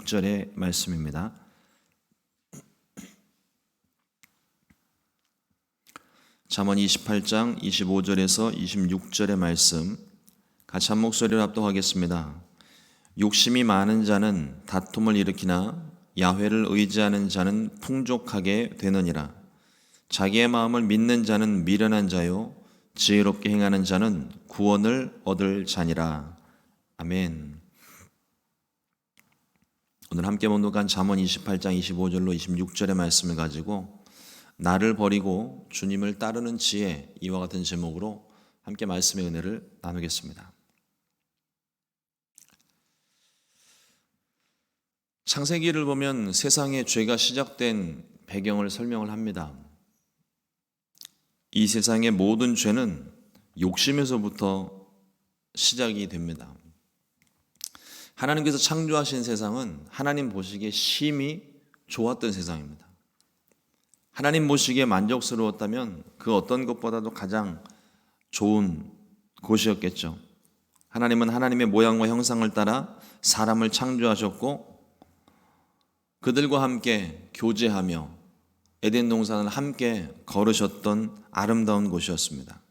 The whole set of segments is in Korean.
26절의 말씀입니다. 잠언 28장 25절에서 26절의 말씀 같이 한 목소리로 합독하겠습니다. 욕심이 많은 자는 다툼을 일으키나 야훼를 의지하는 자는 풍족하게 되느니라. 자기의 마음을 믿는 자는 미련한 자요 지혜롭게 행하는 자는 구원을 얻을 자니라. 아멘. 오늘 함께 봉독한 잠언 28장 25절로 26절의 말씀을 가지고 나를 버리고 주님을 따르는 지혜, 이와 같은 제목으로 함께 말씀의 은혜를 나누겠습니다. 창세기를 보면 세상에 죄가 시작된 배경을 설명을 합니다. 이 세상의 모든 죄는 욕심에서부터 시작이 됩니다. 하나님께서 창조하신 세상은 하나님 보시기에 심히 좋았던 세상입니다. 하나님 보시기에 만족스러웠다면 그 어떤 것보다도 가장 좋은 곳이었겠죠. 하나님은 하나님의 모양과 형상을 따라 사람을 창조하셨고 그들과 함께 교제하며 에덴 동산을 함께 걸으셨던 아름다운 곳이었습니다.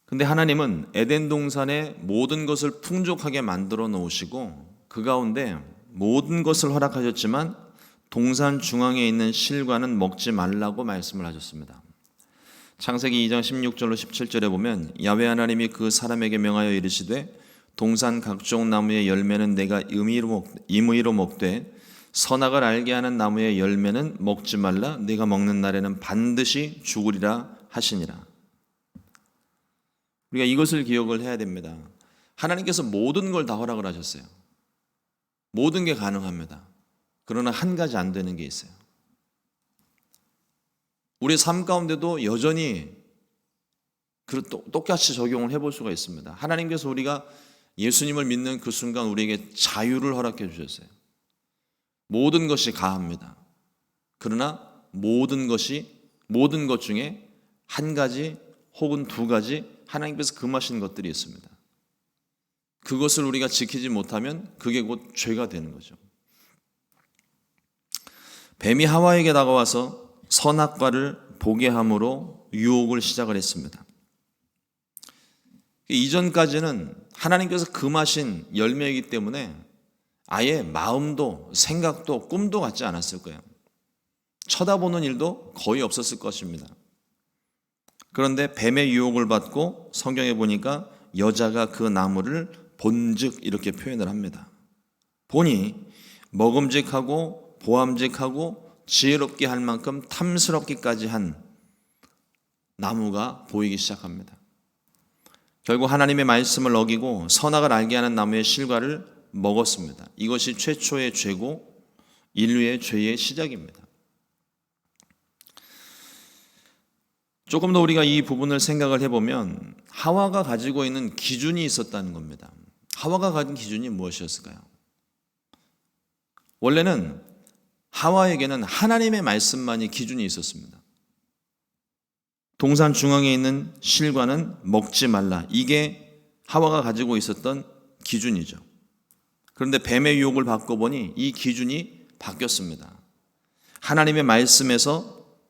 근데 하나님은 에덴 동산에 모든 것을 풍족하게 만들어 놓으시고 그 가운데 모든 것을 허락하셨지만 동산 중앙에 있는 실과는 먹지 말라고 말씀을 하셨습니다. 창세기 2장 16절로 17절에 보면 야훼 하나님이 그 사람에게 명하여 이르시되 동산 각종 나무의 열매는 내가 임의로 먹되 선악을 알게 하는 나무의 열매는 먹지 말라. 네가 먹는 날에는 반드시 죽으리라 하시니라. 우리가 이것을 기억을 해야 됩니다. 하나님께서 모든 걸 다 허락을 하셨어요. 모든 게 가능합니다. 그러나 한 가지 안 되는 게 있어요. 우리 삶 가운데도 여전히 똑같이 적용을 해볼 수가 있습니다. 하나님께서 우리가 예수님을 믿는 그 순간 우리에게 자유를 허락해 주셨어요. 모든 것이 가합니다. 그러나 모든 것 중에 한 가지 혹은 두 가지 하나님께서 금하신 것들이 있습니다. 그것을 우리가 지키지 못하면 그게 곧 죄가 되는 거죠. 뱀이 하와에게 다가와서 선악과를 보게 함으로 유혹을 시작을 했습니다. 이전까지는 하나님께서 금하신 열매이기 때문에 아예 마음도 생각도 꿈도 갖지 않았을 거예요. 쳐다보는 일도 거의 없었을 것입니다. 그런데 뱀의 유혹을 받고 성경에 보니까 여자가 그 나무를 본즉 이렇게 표현을 합니다. 보니 먹음직하고 보암직하고 지혜롭게 할 만큼 탐스럽기까지 한 나무가 보이기 시작합니다. 결국 하나님의 말씀을 어기고 선악을 알게 하는 나무의 실과를 먹었습니다. 이것이 최초의 죄고 인류의 죄의 시작입니다. 조금 더 우리가 이 부분을 생각을 해보면 하와가 가지고 있는 기준이 있었다는 겁니다. 하와가 가진 기준이 무엇이었을까요? 원래는 하와에게는 하나님의 말씀만이 기준이 있었습니다. 동산 중앙에 있는 실과는 먹지 말라. 이게 하와가 가지고 있었던 기준이죠. 그런데 뱀의 유혹을 받고 보니 이 기준이 바뀌었습니다. 하나님의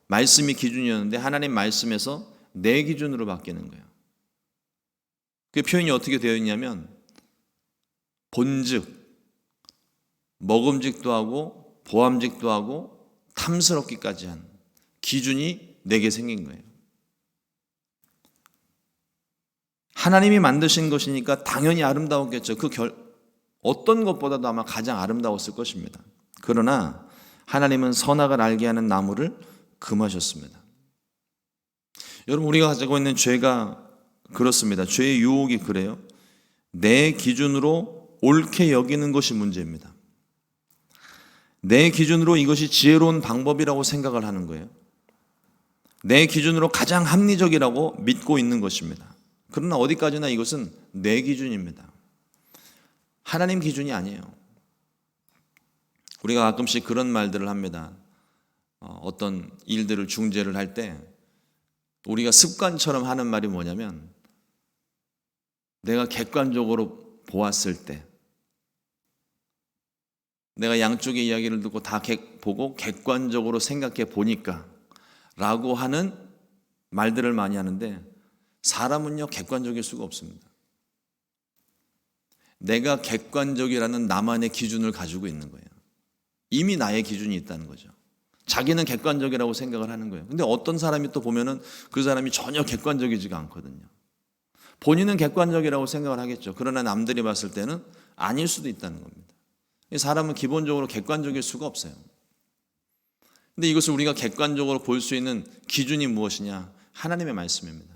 말씀이 기준이었는데 하나님 말씀에서 내 기준으로 바뀌는 거예요. 그 표현이 어떻게 되어 있냐면 본즉, 먹음직도 하고 보암직도 하고 탐스럽기까지 한 기준이 내게 생긴 거예요. 하나님이 만드신 것이니까 당연히 아름다웠겠죠. 어떤 것보다도 아마 가장 아름다웠을 것입니다. 그러나 하나님은 선악을 알게 하는 나무를 금하셨습니다. 여러분, 우리가 가지고 있는 죄가 그렇습니다. 죄의 유혹이 그래요. 내 기준으로 옳게 여기는 것이 문제입니다. 내 기준으로 이것이 지혜로운 방법이라고 생각을 하는 거예요. 내 기준으로 가장 합리적이라고 믿고 있는 것입니다. 그러나 어디까지나 이것은 내 기준입니다. 하나님 기준이 아니에요. 우리가 가끔씩 그런 말들을 합니다. 어떤 일들을 중재를 할 때 우리가 습관처럼 하는 말이 뭐냐면 내가 객관적으로 보았을 때 내가 양쪽의 이야기를 듣고 다 보고 객관적으로 생각해 보니까 라고 하는 말들을 많이 하는데, 사람은요 객관적일 수가 없습니다. 내가 객관적이라는 나만의 기준을 가지고 있는 거예요. 이미 나의 기준이 있다는 거죠. 자기는 객관적이라고 생각을 하는 거예요. 근데 어떤 사람이 또 보면은 그 사람이 전혀 객관적이지가 않거든요. 본인은 객관적이라고 생각을 하겠죠. 그러나 남들이 봤을 때는 아닐 수도 있다는 겁니다. 사람은 기본적으로 객관적일 수가 없어요. 근데 이것을 우리가 객관적으로 볼 수 있는 기준이 무엇이냐? 하나님의 말씀입니다.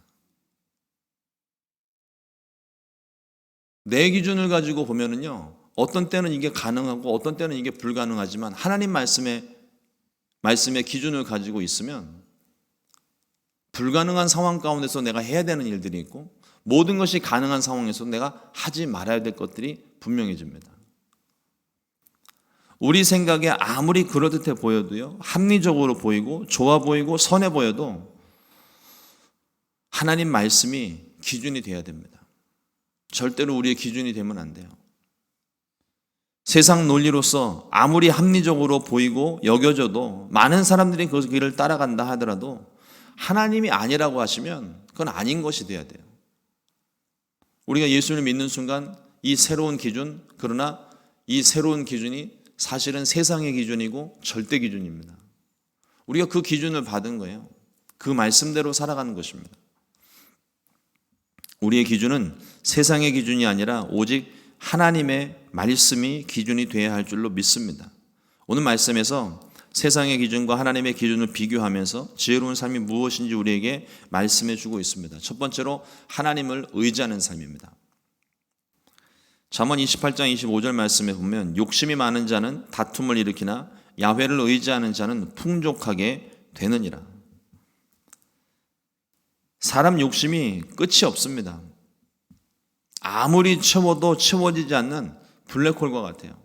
내 기준을 가지고 보면은요, 어떤 때는 이게 가능하고 어떤 때는 이게 불가능하지만 하나님 말씀의 기준을 가지고 있으면 불가능한 상황 가운데서 내가 해야 되는 일들이 있고 모든 것이 가능한 상황에서 내가 하지 말아야 될 것들이 분명해집니다. 우리 생각에 아무리 그럴듯해 보여도요, 합리적으로 보이고 좋아 보이고 선해 보여도 하나님 말씀이 기준이 되어야 됩니다. 절대로 우리의 기준이 되면 안 돼요. 세상 논리로서 아무리 합리적으로 보이고 여겨져도 많은 사람들이 그 길을 따라간다 하더라도 하나님이 아니라고 하시면 그건 아닌 것이 돼야 돼요. 우리가 예수를 믿는 순간 이 새로운 기준, 그러나 이 새로운 기준이 사실은 세상의 기준이고 절대 기준입니다. 우리가 그 기준을 받은 거예요. 그 말씀대로 살아가는 것입니다. 우리의 기준은 세상의 기준이 아니라 오직 하나님의 말씀이 기준이 되어야 할 줄로 믿습니다. 오늘 말씀에서 세상의 기준과 하나님의 기준을 비교하면서 지혜로운 삶이 무엇인지 우리에게 말씀해 주고 있습니다. 첫 번째로 하나님을 의지하는 삶입니다. 잠언 28장 25절 말씀에 보면 욕심이 많은 자는 다툼을 일으키나 야훼를 의지하는 자는 풍족하게 되느니라. 사람 욕심이 끝이 없습니다. 아무리 채워도 채워지지 않는 블랙홀과 같아요.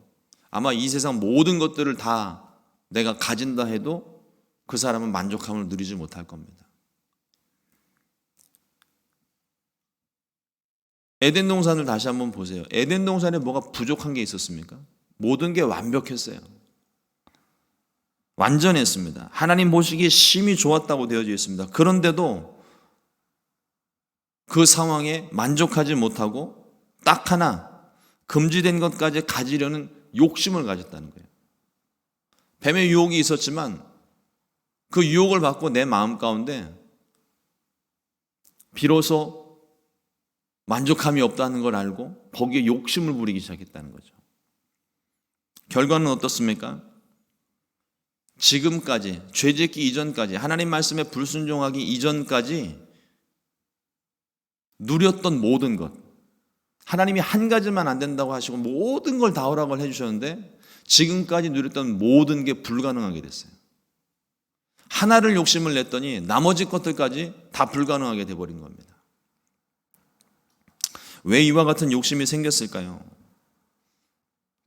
아마 이 세상 모든 것들을 다 내가 가진다 해도 그 사람은 만족함을 누리지 못할 겁니다. 에덴 동산을 다시 한번 보세요. 에덴 동산에 뭐가 부족한 게 있었습니까? 모든 게 완벽했어요. 완전했습니다. 하나님 보시기에 심히 좋았다고 되어져 있습니다. 그런데도 그 상황에 만족하지 못하고 딱 하나 금지된 것까지 가지려는 욕심을 가졌다는 거예요. 뱀의 유혹이 있었지만 그 유혹을 받고 내 마음 가운데 비로소 만족함이 없다는 걸 알고 거기에 욕심을 부리기 시작했다는 거죠. 결과는 어떻습니까? 지금까지, 죄 짓기 이전까지, 하나님 말씀에 불순종하기 이전까지 누렸던 모든 것, 하나님이 한 가지만 안 된다고 하시고 모든 걸 다 허락을 해주셨는데 지금까지 누렸던 모든 게 불가능하게 됐어요. 하나를 욕심을 냈더니 나머지 것들까지 다 불가능하게 돼버린 겁니다. 왜 이와 같은 욕심이 생겼을까요?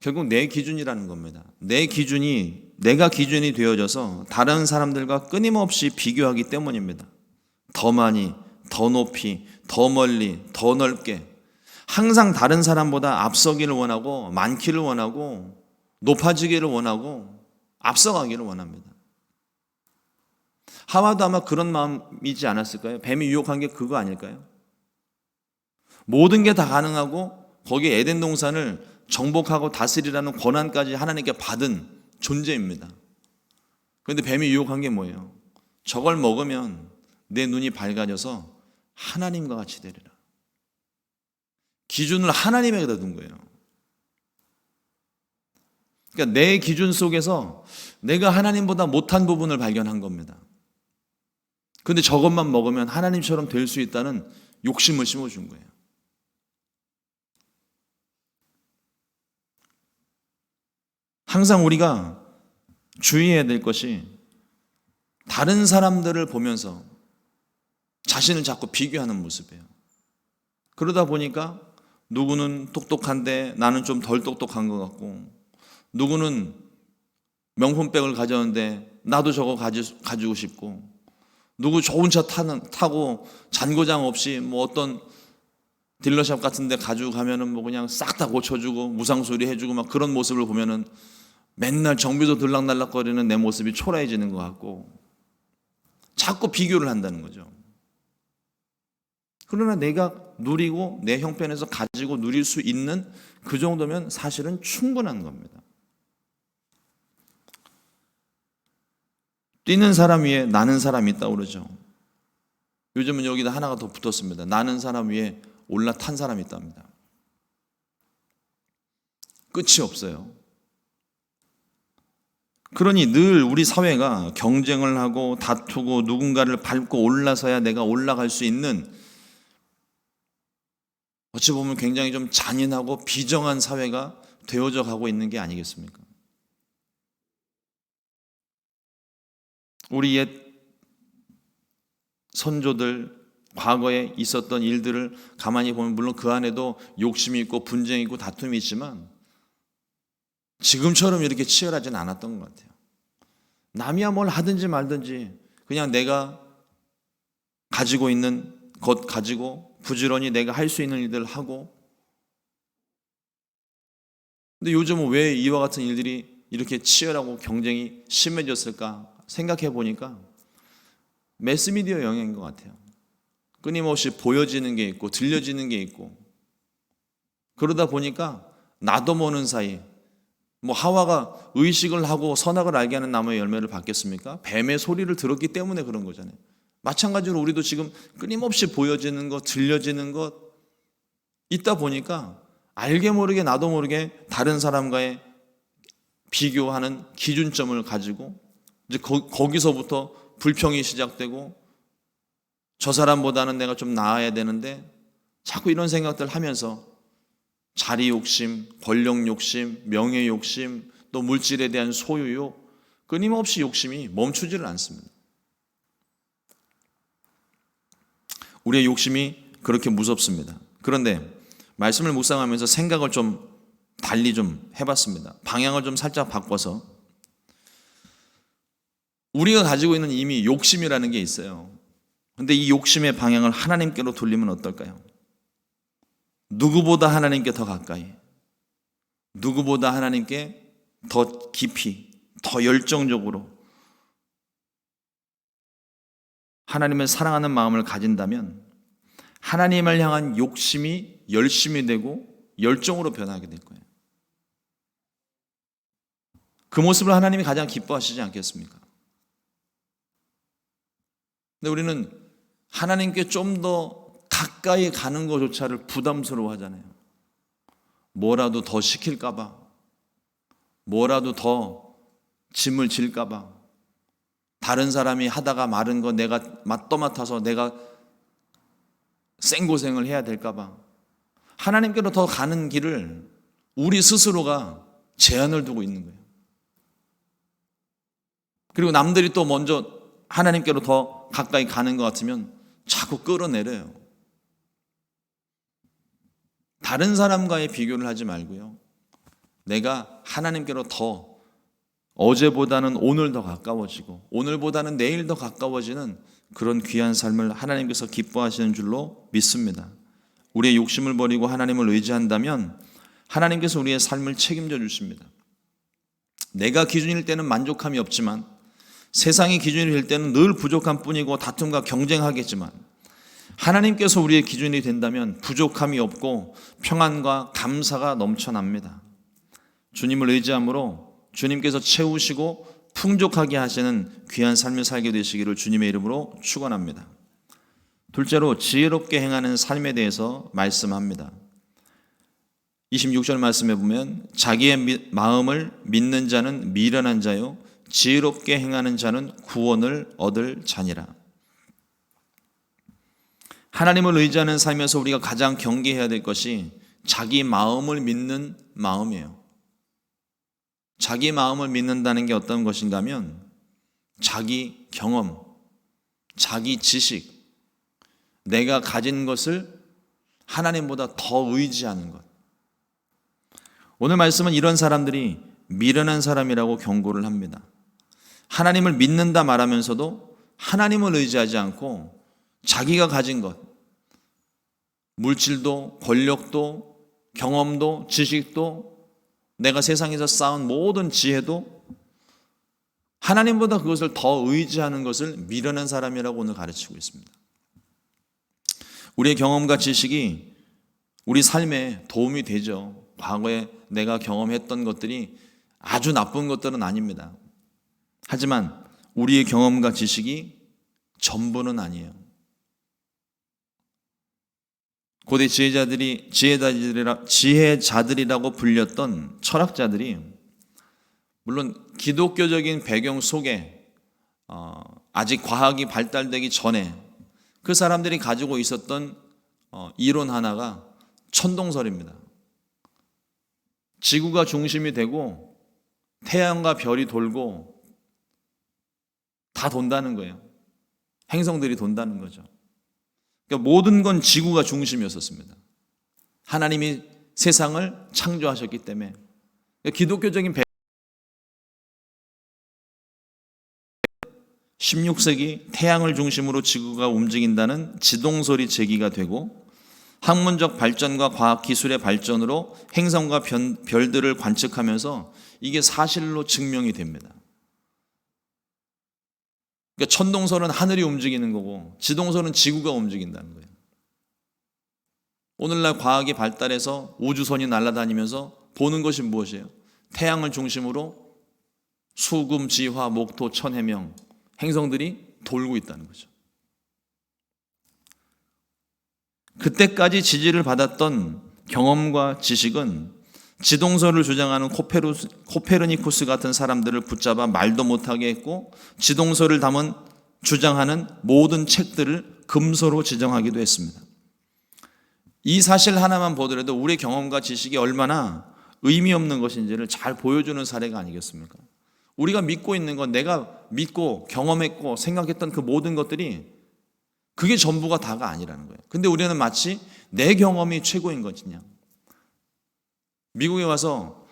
결국 내 기준이라는 겁니다. 내가 기준이 되어져서 다른 사람들과 끊임없이 비교하기 때문입니다. 더 많이, 더 높이, 더 멀리, 더 넓게 항상 다른 사람보다 앞서기를 원하고 많기를 원하고 높아지기를 원하고 앞서가기를 원합니다. 하와도 아마 그런 마음이지 않았을까요? 뱀이 유혹한 게 그거 아닐까요? 모든 게 다 가능하고 거기에 에덴 동산을 정복하고 다스리라는 권한까지 하나님께 받은 존재입니다. 그런데 뱀이 유혹한 게 뭐예요? 저걸 먹으면 내 눈이 밝아져서 하나님과 같이 되리라. 기준을 하나님에게다 둔 거예요. 그러니까 내 기준 속에서 내가 하나님보다 못한 부분을 발견한 겁니다. 그런데 저것만 먹으면 하나님처럼 될 수 있다는 욕심을 심어준 거예요. 항상 우리가 주의해야 될 것이 다른 사람들을 보면서 자신을 자꾸 비교하는 모습이에요. 그러다 보니까 누구는 똑똑한데 나는 좀 덜 똑똑한 것 같고, 누구는 명품백을 가졌는데 나도 저거 가지고 싶고, 누구 좋은 차 타고 잔고장 없이 뭐 어떤 딜러샵 같은 데 가지고 가면은 뭐 그냥 싹 다 고쳐주고 무상수리 해주고 막 그런 모습을 보면은 맨날 정비도 들락날락거리는 내 모습이 초라해지는 것 같고 자꾸 비교를 한다는 거죠. 그러나 내가 누리고 내 형편에서 가지고 누릴 수 있는 그 정도면 사실은 충분한 겁니다. 뛰는 사람 위에 나는 사람이 있다고 그러죠. 요즘은 여기다 하나가 더 붙었습니다. 나는 사람 위에 올라탄 사람이 있답니다. 끝이 없어요. 그러니 늘 우리 사회가 경쟁을 하고 다투고 누군가를 밟고 올라서야 내가 올라갈 수 있는, 어찌 보면 굉장히 좀 잔인하고 비정한 사회가 되어져 가고 있는 게 아니겠습니까? 우리 옛 선조들 과거에 있었던 일들을 가만히 보면 물론 그 안에도 욕심이 있고 분쟁이 있고 다툼이 있지만 지금처럼 이렇게 치열하진 않았던 것 같아요. 남이야 뭘 하든지 말든지 그냥 내가 가지고 있는 것 가지고 부지런히 내가 할 수 있는 일들을 하고. 근데 요즘은 왜 이와 같은 일들이 이렇게 치열하고 경쟁이 심해졌을까 생각해 보니까 매스미디어 영향인 것 같아요. 끊임없이 보여지는 게 있고 들려지는 게 있고, 그러다 보니까 나도 모르는 사이 하와가 의식을 하고 선악을 알게 하는 나무의 열매를 받겠습니까? 뱀의 소리를 들었기 때문에 그런 거잖아요. 마찬가지로 우리도 지금 끊임없이 보여지는 것, 들려지는 것 있다 보니까 알게 모르게 나도 모르게 다른 사람과의 비교하는 기준점을 가지고 이제 거기서부터 불평이 시작되고, 저 사람보다는 내가 좀 나아야 되는데 자꾸 이런 생각들 하면서 자리 욕심, 권력 욕심, 명예 욕심, 또 물질에 대한 소유욕, 끊임없이 욕심이 멈추지를 않습니다. 우리의 욕심이 그렇게 무섭습니다. 그런데 말씀을 묵상하면서 생각을 좀 달리 좀 해봤습니다. 방향을 좀 살짝 바꿔서 우리가 가지고 있는 이미 욕심이라는 게 있어요. 그런데 이 욕심의 방향을 하나님께로 돌리면 어떨까요? 누구보다 하나님께 더 가까이, 누구보다 하나님께 더 깊이, 더 열정적으로 하나님을 사랑하는 마음을 가진다면 하나님을 향한 욕심이 열심이 되고 열정으로 변하게 될 거예요. 그 모습을 하나님이 가장 기뻐하시지 않겠습니까? 근데 우리는 하나님께 좀 더 가까이 가는 것조차를 부담스러워 하잖아요. 뭐라도 더 시킬까봐, 뭐라도 더 짐을 질까봐, 다른 사람이 하다가 마른 거 내가 떠맡아서 내가 생고생을 해야 될까봐 하나님께로 더 가는 길을 우리 스스로가 제한을 두고 있는 거예요. 그리고 남들이 또 먼저 하나님께로 더 가까이 가는 것 같으면 자꾸 끌어내려요. 다른 사람과의 비교를 하지 말고요, 내가 하나님께로 더 어제보다는 오늘 더 가까워지고 오늘보다는 내일 더 가까워지는 그런 귀한 삶을 하나님께서 기뻐하시는 줄로 믿습니다. 우리의 욕심을 버리고 하나님을 의지한다면 하나님께서 우리의 삶을 책임져 주십니다. 내가 기준일 때는 만족함이 없지만, 세상이 기준이 될 때는 늘 부족한 뿐이고 다툼과 경쟁하겠지만, 하나님께서 우리의 기준이 된다면 부족함이 없고 평안과 감사가 넘쳐납니다. 주님을 의지함으로 주님께서 채우시고 풍족하게 하시는 귀한 삶을 살게 되시기를 주님의 이름으로 축원합니다. 둘째로 지혜롭게 행하는 삶에 대해서 말씀합니다. 26절 말씀에 보면 자기의 마음을 믿는 자는 미련한 자요 지혜롭게 행하는 자는 구원을 얻을 자니라. 하나님을 의지하는 삶에서 우리가 가장 경계해야 될 것이 자기 마음을 믿는 마음이에요. 자기 마음을 믿는다는 게 어떤 것인가 하면 자기 경험, 자기 지식, 내가 가진 것을 하나님보다 더 의지하는 것. 오늘 말씀은 이런 사람들이 미련한 사람이라고 경고를 합니다. 하나님을 믿는다 말하면서도 하나님을 의지하지 않고 자기가 가진 것, 물질도 권력도 경험도 지식도 내가 세상에서 쌓은 모든 지혜도 하나님보다 그것을 더 의지하는 것을 미련한 사람이라고 오늘 가르치고 있습니다. 우리의 경험과 지식이 우리 삶에 도움이 되죠. 과거에 내가 경험했던 것들이 아주 나쁜 것들은 아닙니다. 하지만 우리의 경험과 지식이 전부는 아니에요. 고대 지혜자들이라고 불렸던 철학자들이 물론 기독교적인 배경 속에 아직 과학이 발달되기 전에 그 사람들이 가지고 있었던 이론 하나가 천동설입니다. 지구가 중심이 되고 태양과 별이 돌고 다 돈다는 거예요. 행성들이 돈다는 거죠. 그러니까 모든 건 지구가 중심이었었습니다. 하나님이 세상을 창조하셨기 때문에 기독교적인 16세기 태양을 중심으로 지구가 움직인다는 지동설이 제기가 되고 학문적 발전과 과학기술의 발전으로 행성과 별들을 관측하면서 이게 사실로 증명이 됩니다. 그러니까 천동설은 하늘이 움직이는 거고 지동설은 지구가 움직인다는 거예요. 오늘날 과학이 발달해서 우주선이 날아다니면서 보는 것이 무엇이에요? 태양을 중심으로 수금, 지화, 목토, 천, 해명 행성들이 돌고 있다는 거죠. 그때까지 지지를 받았던 경험과 지식은 지동설을 주장하는 코페르니쿠스 같은 사람들을 붙잡아 말도 못하게 했고 지동설을 주장하는 모든 책들을 금서로 지정하기도 했습니다. 이 사실 하나만 보더라도 우리의 경험과 지식이 얼마나 의미 없는 것인지를 잘 보여주는 사례가 아니겠습니까? 우리가 믿고 있는 건 내가 믿고 경험했고 생각했던 그 모든 것들이 그게 전부가 다가 아니라는 거예요. 근데 우리는 마치 내 경험이 최고인 것이냐. 미국에 와서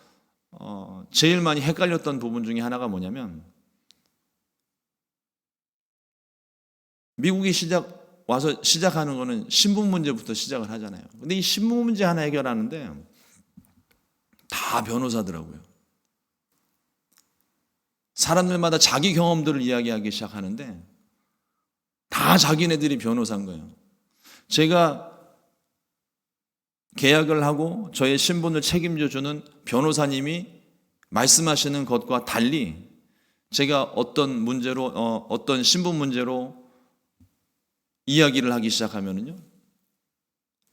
제일 많이 헷갈렸던 부분 중에 하나가 뭐냐면 미국이 와서 시작하는 거는 신분 문제부터 시작을 하잖아요. 근데 이 신분 문제 하나 해결하는데 다 변호사더라고요. 사람들마다 자기 경험들을 이야기하기 시작하는데 다 자기네들이 변호사인 거예요. 제가 계약을 하고 저의 신분을 책임져 주는 변호사님이 말씀하시는 것과 달리 제가 어떤 신분 문제로 이야기를 하기 시작하면요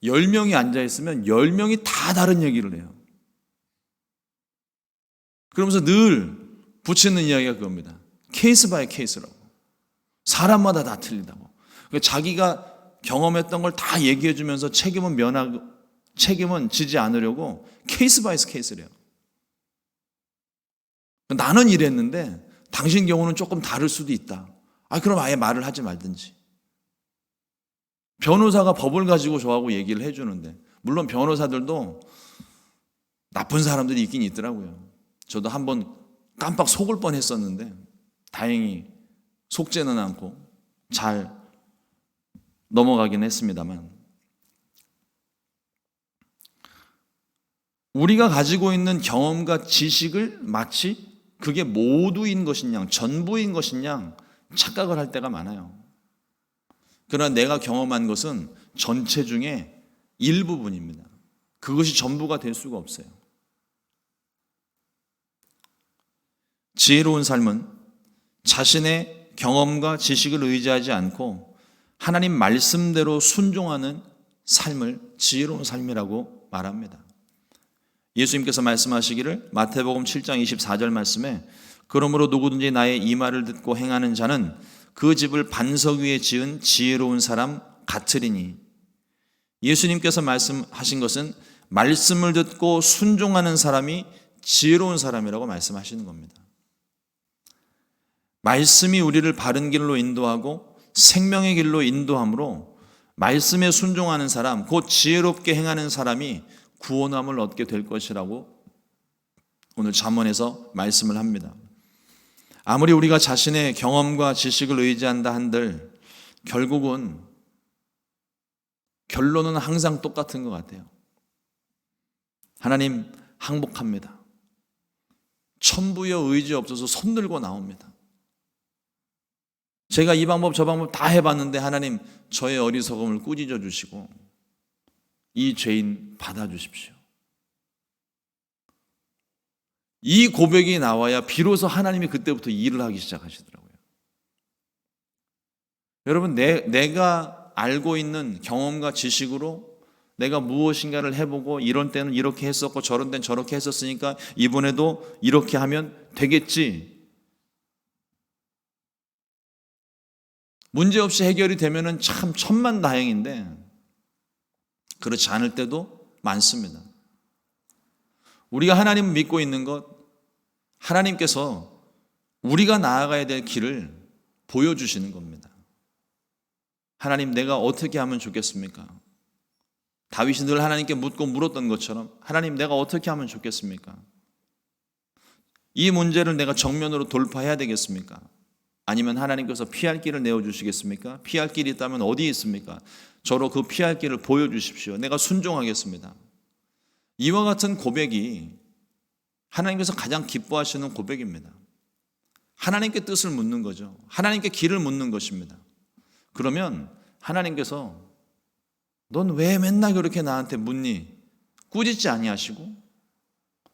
10명이 앉아있으면 10명이 다 다른 얘기를 해요. 그러면서 늘 붙이는 이야기가 그겁니다. 케이스 바이 케이스라고. 사람마다 다 틀리다고. 그러니까 자기가 경험했던 걸 다 얘기해 주면서 책임은 지지 않으려고 케이스 바이 케이스래요. 나는 이랬는데 당신 경우는 조금 다를 수도 있다. 그럼 아예 말을 하지 말든지. 변호사가 법을 가지고 저하고 얘기를 해주는데 물론 변호사들도 나쁜 사람들이 있긴 있더라고요. 저도 한번 깜빡 속을 뻔했었는데 다행히 속지는 않고 잘 넘어가긴 했습니다만 우리가 가지고 있는 경험과 지식을 마치 그게 모두인 것인 양, 전부인 것인 양 착각을 할 때가 많아요. 그러나 내가 경험한 것은 전체 중에 일부분입니다. 그것이 전부가 될 수가 없어요. 지혜로운 삶은 자신의 경험과 지식을 의지하지 않고 하나님 말씀대로 순종하는 삶을 지혜로운 삶이라고 말합니다. 예수님께서 말씀하시기를 마태복음 7장 24절 말씀에 그러므로 누구든지 나의 이 말을 듣고 행하는 자는 그 집을 반석 위에 지은 지혜로운 사람 같으리니 예수님께서 말씀하신 것은 말씀을 듣고 순종하는 사람이 지혜로운 사람이라고 말씀하시는 겁니다. 말씀이 우리를 바른 길로 인도하고 생명의 길로 인도함으로 말씀에 순종하는 사람, 곧 지혜롭게 행하는 사람이 구원함을 얻게 될 것이라고 오늘 잠언에서 말씀을 합니다. 아무리 우리가 자신의 경험과 지식을 의지한다 한들 결론은 항상 똑같은 것 같아요. 하나님 항복합니다. 천부여 의지 없어서 손 들고 나옵니다. 제가 이 방법 저 방법 다 해봤는데 하나님 저의 어리석음을 꾸짖어 주시고 이 죄인 받아주십시오. 이 고백이 나와야 비로소 하나님이 그때부터 일을 하기 시작하시더라고요. 여러분, 내가 알고 있는 경험과 지식으로 내가 무엇인가를 해보고 이런 때는 이렇게 했었고 저런 때는 저렇게 했었으니까 이번에도 이렇게 하면 되겠지. 문제없이 해결이 되면은 참 천만다행인데 그렇지 않을 때도 많습니다. 우리가 하나님을 믿고 있는 것, 하나님께서 우리가 나아가야 될 길을 보여주시는 겁니다. 하나님, 내가 어떻게 하면 좋겠습니까? 다윗이 늘 하나님께 묻고 물었던 것처럼 하나님, 내가 어떻게 하면 좋겠습니까? 이 문제를 내가 정면으로 돌파해야 되겠습니까? 아니면 하나님께서 피할 길을 내어주시겠습니까? 피할 길이 있다면 어디에 있습니까? 저로 그 피할 길을 보여주십시오. 내가 순종하겠습니다. 이와 같은 고백이 하나님께서 가장 기뻐하시는 고백입니다. 하나님께 뜻을 묻는 거죠. 하나님께 길을 묻는 것입니다. 그러면 하나님께서 넌 왜 맨날 그렇게 나한테 묻니? 꾸짖지 아니하시고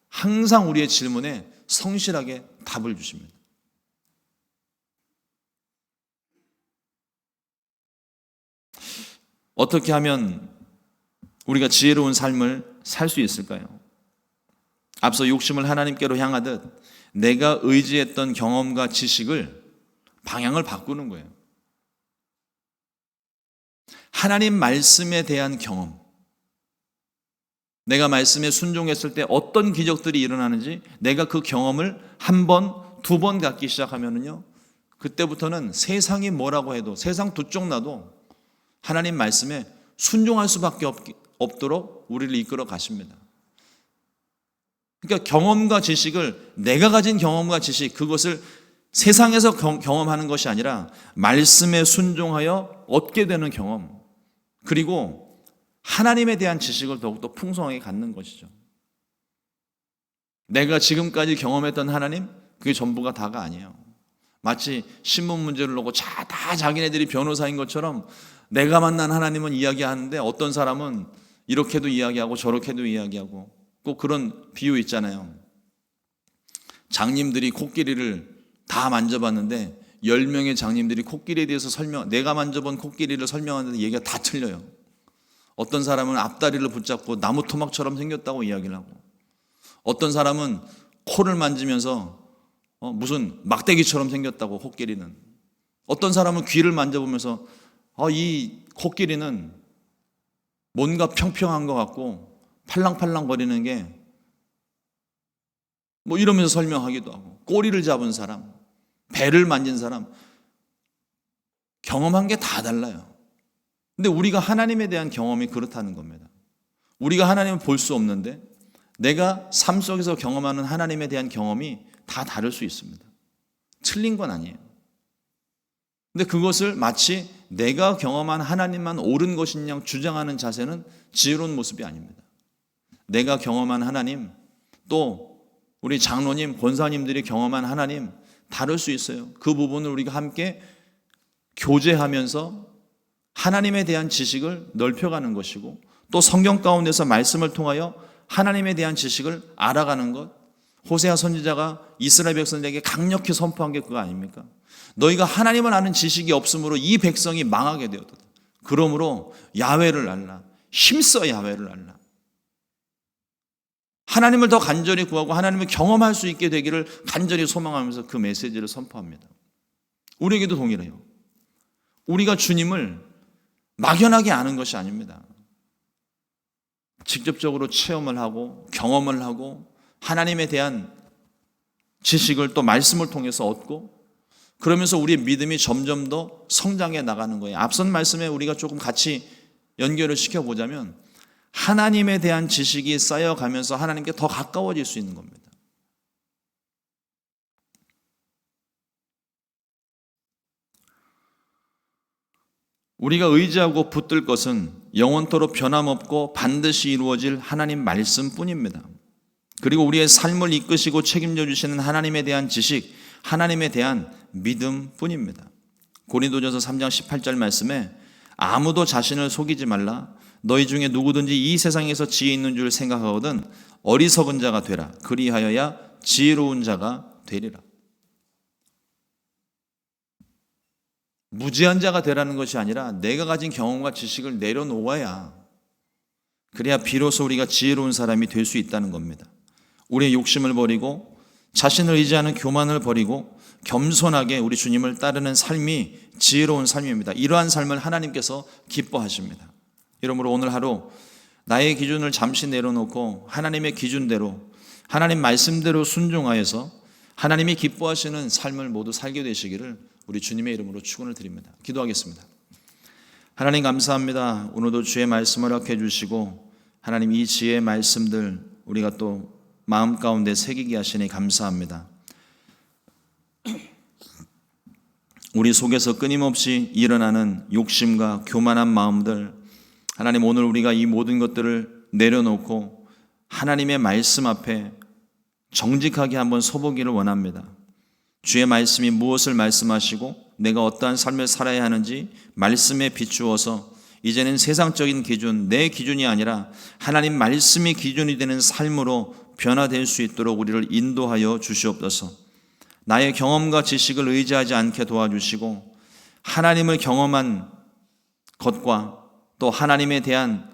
항상 우리의 질문에 성실하게 답을 주십니다. 어떻게 하면 우리가 지혜로운 삶을 살 수 있을까요? 앞서 욕심을 하나님께로 향하듯 내가 의지했던 경험과 지식을 방향을 바꾸는 거예요. 하나님 말씀에 대한 경험, 내가 말씀에 순종했을 때 어떤 기적들이 일어나는지 내가 그 경험을 한 번, 두 번 갖기 시작하면은요, 그때부터는 세상이 뭐라고 해도 세상 두 쪽 나도 하나님 말씀에 순종할 수밖에 없도록 우리를 이끌어 가십니다. 그러니까 경험과 지식을, 내가 가진 경험과 지식, 그것을 세상에서 경험하는 것이 아니라 말씀에 순종하여 얻게 되는 경험, 그리고 하나님에 대한 지식을 더욱더 풍성하게 갖는 것이죠. 내가 지금까지 경험했던 하나님, 그게 전부가 다가 아니에요. 마치 신문 문제를 놓고 다 자기네들이 변호사인 것처럼 내가 만난 하나님은 이야기하는데 어떤 사람은 이렇게도 이야기하고 저렇게도 이야기하고, 꼭 그런 비유 있잖아요. 장님들이 코끼리를 다 만져봤는데 10명의 장님들이 코끼리에 대해서 내가 만져본 코끼리를 설명하는데 얘기가 다 틀려요. 어떤 사람은 앞다리를 붙잡고 나무 토막처럼 생겼다고 이야기를 하고, 어떤 사람은 코를 만지면서 무슨 막대기처럼 생겼다고, 코끼리는. 어떤 사람은 귀를 만져보면서 이 코끼리는 뭔가 평평한 것 같고 팔랑팔랑 거리는 게 뭐 이러면서 설명하기도 하고, 꼬리를 잡은 사람, 배를 만진 사람, 경험한 게 다 달라요. 근데 우리가 하나님에 대한 경험이 그렇다는 겁니다. 우리가 하나님을 볼 수 없는데 내가 삶 속에서 경험하는 하나님에 대한 경험이 다 다를 수 있습니다. 틀린 건 아니에요. 근데 그것을 마치 내가 경험한 하나님만 옳은 것인 양 주장하는 자세는 지혜로운 모습이 아닙니다. 내가 경험한 하나님, 또 우리 장로님, 권사님들이 경험한 하나님 다를 수 있어요. 그 부분을 우리가 함께 교제하면서 하나님에 대한 지식을 넓혀가는 것이고, 또 성경 가운데서 말씀을 통하여 하나님에 대한 지식을 알아가는 것. 호세아 선지자가 이스라엘 백성들에게 강력히 선포한 게 그거 아닙니까? 너희가 하나님을 아는 지식이 없으므로 이 백성이 망하게 되었다. 그러므로 야훼를 알라. 힘써 야훼를 알라. 하나님을 더 간절히 구하고 하나님을 경험할 수 있게 되기를 간절히 소망하면서 그 메시지를 선포합니다. 우리에게도 동일해요. 우리가 주님을 막연하게 아는 것이 아닙니다. 직접적으로 체험을 하고 경험을 하고 하나님에 대한 지식을 또 말씀을 통해서 얻고, 그러면서 우리의 믿음이 점점 더 성장해 나가는 거예요. 앞선 말씀에 우리가 조금 같이 연결을 시켜보자면 하나님에 대한 지식이 쌓여가면서 하나님께 더 가까워질 수 있는 겁니다. 우리가 의지하고 붙들 것은 영원토록 변함없고 반드시 이루어질 하나님 말씀뿐입니다. 그리고 우리의 삶을 이끄시고 책임져 주시는 하나님에 대한 지식, 하나님에 대한 믿음 뿐입니다. 고린도전서 3장 18절 말씀에 아무도 자신을 속이지 말라. 너희 중에 누구든지 이 세상에서 지혜 있는 줄 생각하거든 어리석은 자가 되라. 그리하여야 지혜로운 자가 되리라. 무지한 자가 되라는 것이 아니라 내가 가진 경험과 지식을 내려놓아야, 그래야 비로소 우리가 지혜로운 사람이 될 수 있다는 겁니다. 우리의 욕심을 버리고 자신을 의지하는 교만을 버리고 겸손하게 우리 주님을 따르는 삶이 지혜로운 삶입니다. 이러한 삶을 하나님께서 기뻐하십니다. 이러므로 오늘 하루 나의 기준을 잠시 내려놓고 하나님의 기준대로, 하나님 말씀대로 순종하여서 하나님이 기뻐하시는 삶을 모두 살게 되시기를 우리 주님의 이름으로 축원을 드립니다. 기도하겠습니다. 하나님 감사합니다. 오늘도 주의 말씀을 허락해 주시고 하나님 이 지혜의 말씀들 우리가 또 마음 가운데 새기게 하시니 감사합니다. 우리 속에서 끊임없이 일어나는 욕심과 교만한 마음들, 하나님 오늘 우리가 이 모든 것들을 내려놓고 하나님의 말씀 앞에 정직하게 한번 서보기를 원합니다. 주의 말씀이 무엇을 말씀하시고 내가 어떠한 삶을 살아야 하는지 말씀에 비추어서 이제는 세상적인 기준, 내 기준이 아니라 하나님 말씀이 기준이 되는 삶으로 변화될 수 있도록 우리를 인도하여 주시옵소서. 나의 경험과 지식을 의지하지 않게 도와주시고 하나님을 경험한 것과 또 하나님에 대한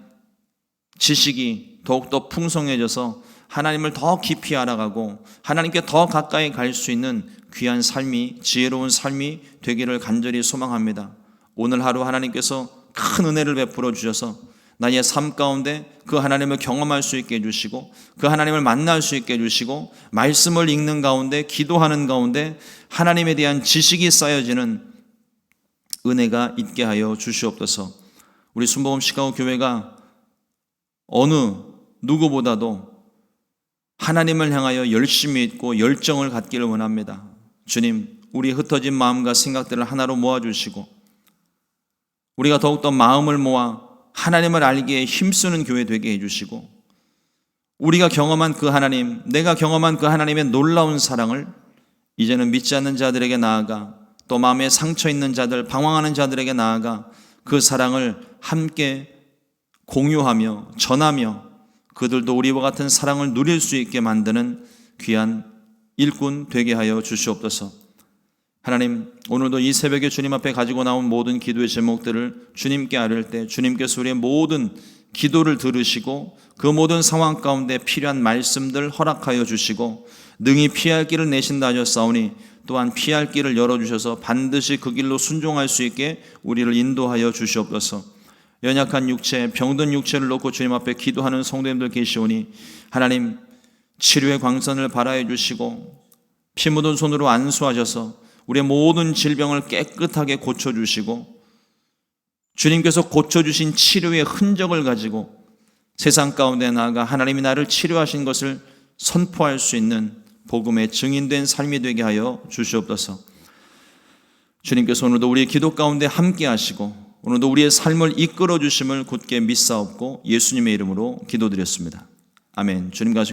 지식이 더욱더 풍성해져서 하나님을 더 깊이 알아가고 하나님께 더 가까이 갈 수 있는 귀한 삶이, 지혜로운 삶이 되기를 간절히 소망합니다. 오늘 하루 하나님께서 큰 은혜를 베풀어 주셔서 나의 삶 가운데 그 하나님을 경험할 수 있게 해주시고 그 하나님을 만날 수 있게 해주시고 말씀을 읽는 가운데, 기도하는 가운데 하나님에 대한 지식이 쌓여지는 은혜가 있게 하여 주시옵소서. 우리 순복음 시카고 교회가 어느 누구보다도 하나님을 향하여 열심히 있고 열정을 갖기를 원합니다. 주님, 우리 흩어진 마음과 생각들을 하나로 모아주시고 우리가 더욱더 마음을 모아 하나님을 알기에 힘쓰는 교회 되게 해주시고 우리가 경험한 그 하나님, 내가 경험한 그 하나님의 놀라운 사랑을 이제는 믿지 않는 자들에게 나아가 또 마음에 상처 있는 자들, 방황하는 자들에게 나아가 그 사랑을 함께 공유하며 전하며 그들도 우리와 같은 사랑을 누릴 수 있게 만드는 귀한 일꾼 되게 하여 주시옵소서. 하나님, 오늘도 이 새벽에 주님 앞에 가지고 나온 모든 기도의 제목들을 주님께 아뢰을 때 주님께서 우리의 모든 기도를 들으시고 그 모든 상황 가운데 필요한 말씀들 허락하여 주시고 능히 피할 길을 내신다 하셨사오니 또한 피할 길을 열어주셔서 반드시 그 길로 순종할 수 있게 우리를 인도하여 주시옵소서. 연약한 육체, 병든 육체를 놓고 주님 앞에 기도하는 성도님들 계시오니 하나님 치료의 광선을 발하여 주시고 피 묻은 손으로 안수하셔서 우리의 모든 질병을 깨끗하게 고쳐주시고 주님께서 고쳐주신 치료의 흔적을 가지고 세상 가운데 나아가 하나님이 나를 치료하신 것을 선포할 수 있는 복음의 증인된 삶이 되게 하여 주시옵소서. 주님께서 오늘도 우리의 기도 가운데 함께 하시고 오늘도 우리의 삶을 이끌어 주심을 굳게 믿사옵고 예수님의 이름으로 기도드렸습니다. 아멘. 주님 가시